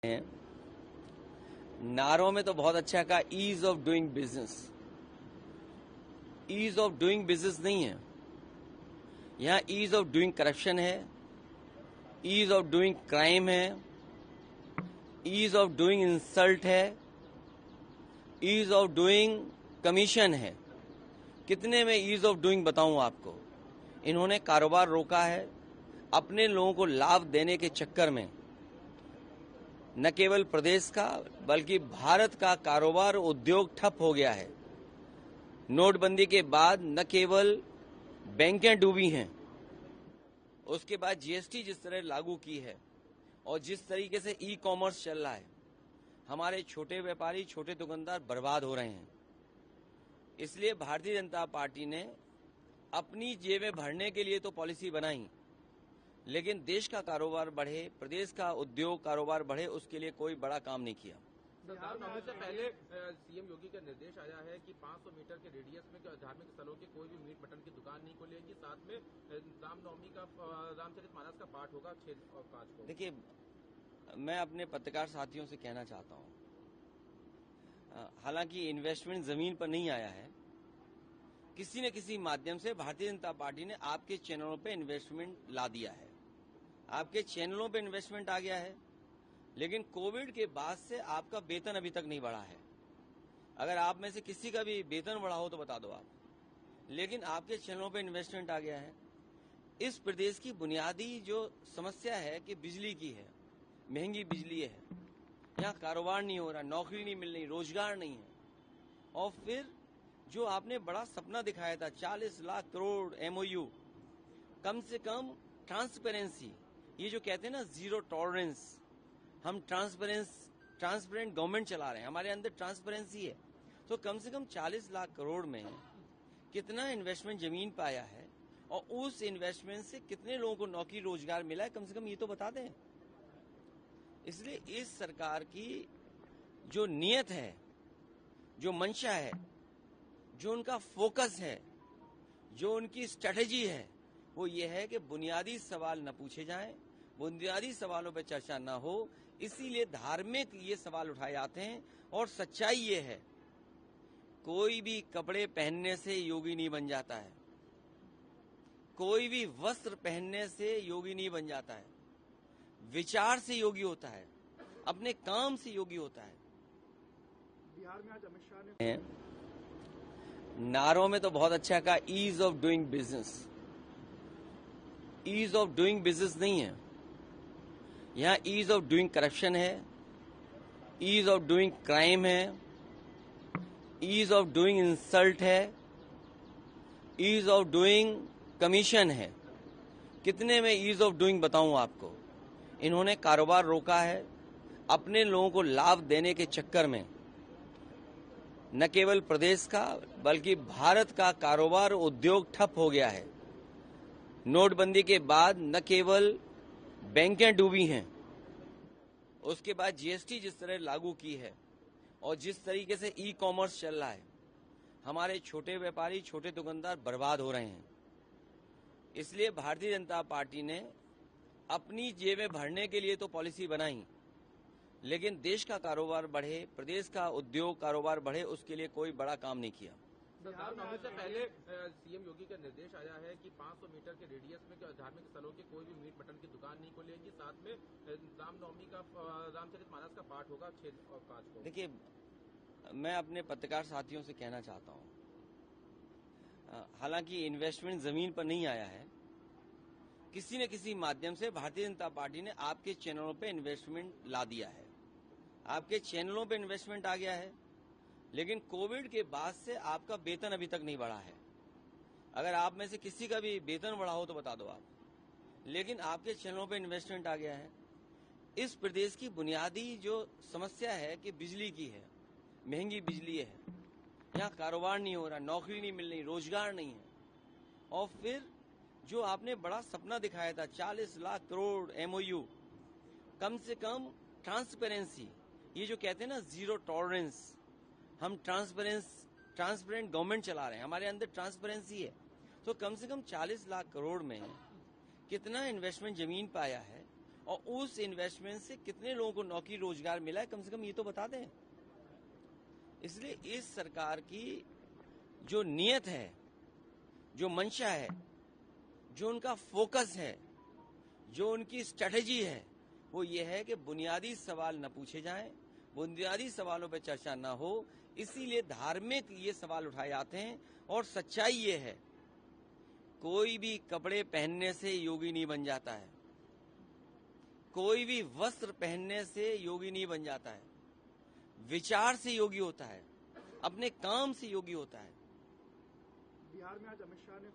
हैं। नारों में तो बहुत अच्छा कहा, ease of doing business. Ease of doing business नहीं है, यहाँ ईज ऑफ डूइंग करप्शन है, ईज ऑफ डूइंग क्राइम है, ईज ऑफ डूइंग इंसल्ट है, ईज ऑफ डूइंग कमीशन है। कितने में ईज ऑफ डूइंग बताऊं आपको। इन्होंने कारोबार रोका है, अपने लोगों को लाभ देने के चक्कर में न केवल प्रदेश का बल्कि भारत का कारोबार उद्योग ठप हो गया है। नोटबंदी के बाद न केवल बैंकें डूबी हैं, उसके बाद जीएसटी जिस तरह लागू की है और जिस तरीके से ई कॉमर्स चल रहा है, हमारे छोटे व्यापारी, छोटे दुकानदार बर्बाद हो रहे हैं। इसलिए भारतीय जनता पार्टी ने अपनी जेबें भरने के लिए तो पॉलिसी बनाई, लेकिन देश का कारोबार बढ़े, प्रदेश का उद्योग कारोबार बढ़े, उसके लिए कोई बड़ा काम नहीं किया। रामनवमी से पहले सीएम योगी का निर्देश आया है कि 500 मीटर के रेडियस में धार्मिक स्थलों के कोई भी मीट मटन की दुकान नहीं खोलेगी। साथ में रामनवमी का रामचरितमानस का पाठ होगा 6 और 5 को। देखिए, मैं अपने पत्रकार साथियों से कहना चाहता हूं, हालांकि इन्वेस्टमेंट जमीन पर नहीं आया है, किसी न किसी माध्यम से भारतीय जनता पार्टी ने आपके चैनलों पे इन्वेस्टमेंट ला दिया है, आपके चैनलों पे इन्वेस्टमेंट आ गया है। लेकिन कोविड के बाद से आपका वेतन अभी तक नहीं बढ़ा है। अगर आप में से किसी का भी वेतन बढ़ा हो तो बता दो आप, लेकिन आपके चैनलों पे इन्वेस्टमेंट आ गया है। इस प्रदेश की बुनियादी जो समस्या है कि बिजली की है, महंगी बिजली है, यहाँ कारोबार नहीं हो रहा, नौकरी नहीं मिल रही, रोजगार नहीं है। और फिर जो आपने बड़ा सपना दिखाया था 40 लाख करोड़ एमओयू, कम से कम ट्रांसपेरेंसी, ये जो कहते हैं ना जीरो टॉलरेंस, हम ट्रांसपेरेंट गवर्नमेंट चला रहे हैं, हमारे अंदर ट्रांसपेरेंसी है, तो कम से कम 40 लाख करोड़ में कितना इन्वेस्टमेंट जमीन पे आया है और उस इन्वेस्टमेंट से कितने लोगों को नौकरी रोजगार मिला है, कम से कम ये तो बता दें। इसलिए इस सरकार की जो नीयत है, जो मंशा है, जो उनका फोकस है, जो उनकी स्ट्रेटेजी है, वो ये है कि बुनियादी सवाल न पूछे जाएं, बुनियादी सवालों पर चर्चा न हो। इसीलिए धार्मिक ये सवाल उठाए जाते हैं। और सच्चाई ये है, कोई भी कपड़े पहनने से योगी नहीं बन जाता है, कोई भी वस्त्र पहनने से योगी नहीं बन जाता है। विचार से योगी होता है, अपने काम से योगी होता है। बिहार में आज अमित शाह ने नारों में तो बहुत अच्छा कहा, ease of doing business. Ease of doing business नहीं है, यहाँ ईज ऑफ डूइंग करप्शन है, ईज ऑफ डूइंग क्राइम है, ईज ऑफ डूइंग इंसल्ट है, ईज ऑफ डूइंग कमीशन है। कितने में ईज ऑफ डूइंग बताऊं आपको। इन्होंने कारोबार रोका है, अपने लोगों को लाभ देने के चक्कर में न केवल प्रदेश का बल्कि भारत का कारोबार उद्योग ठप हो गया है। नोटबंदी के बाद न केवल बैंकें डूबी हैं, उसके बाद जीएसटी जिस तरह लागू की है और जिस तरीके से ई कॉमर्स चल रहा है, हमारे छोटे व्यापारी, छोटे दुकानदार बर्बाद हो रहे हैं। इसलिए भारतीय जनता पार्टी ने अपनी जेबें भरने के लिए तो पॉलिसी बनाई, लेकिन देश का कारोबार बढ़े, प्रदेश का उद्योग कारोबार बढ़े, उसके लिए कोई बड़ा काम नहीं किया। रामनवमी से पहले सीएम योगी का निर्देश आया है कि 500 मीटर के रेडियस में धार्मिक स्थलों के कोई भी मीट मटन की दुकान नहीं खोलेगी। साथ में रामनवमी का रामचरितमानस का पाठ होगा 6 और 5 को। देखिए, मैं अपने पत्रकार साथियों से कहना चाहता हूं, हालांकि इन्वेस्टमेंट जमीन पर नहीं आया है, किसी न किसी माध्यम से भारतीय जनता पार्टी ने आपके चैनलों पे इन्वेस्टमेंट ला दिया है, आपके चैनलों पे इन्वेस्टमेंट आ गया है। लेकिन कोविड के बाद से आपका वेतन अभी तक नहीं बढ़ा है। अगर आप में से किसी का भी वेतन बढ़ा हो तो बता दो आप, लेकिन आपके चैनलों पे इन्वेस्टमेंट आ गया है। इस प्रदेश की बुनियादी जो समस्या है कि बिजली की है, महंगी बिजली है, यहाँ कारोबार नहीं हो रहा, नौकरी नहीं मिल रही, रोजगार नहीं है। और फिर जो आपने बड़ा सपना दिखाया था 40 लाख करोड़ एमओयू, कम से कम ट्रांसपेरेंसी, ये जो कहते हैं ना जीरो टॉलरेंस, हम ट्रांसपेरेंट गवर्नमेंट चला रहे हैं, हमारे अंदर ट्रांसपेरेंसी है, तो कम से कम 40 लाख करोड़ में कितना इन्वेस्टमेंट जमीन पे आया है और उस इन्वेस्टमेंट से कितने लोगों को नौकरी रोजगार मिला है, कम से कम ये तो बता दें। इसलिए इस सरकार की जो नीयत है, जो मंशा है, जो उनका फोकस है, जो उनकी स्ट्रेटेजी है, वो ये है कि बुनियादी सवाल न पूछे जाएं, बुनियादी सवालों पर चर्चा न हो। इसीलिए धार्मिक ये सवाल उठाए जाते हैं। और सच्चाई ये है, कोई भी कपड़े पहनने से योगी नहीं बन जाता है, कोई भी वस्त्र पहनने से योगी नहीं बन जाता है। विचार से योगी होता है, अपने काम से योगी होता है। बिहार में आज अमित शाह ने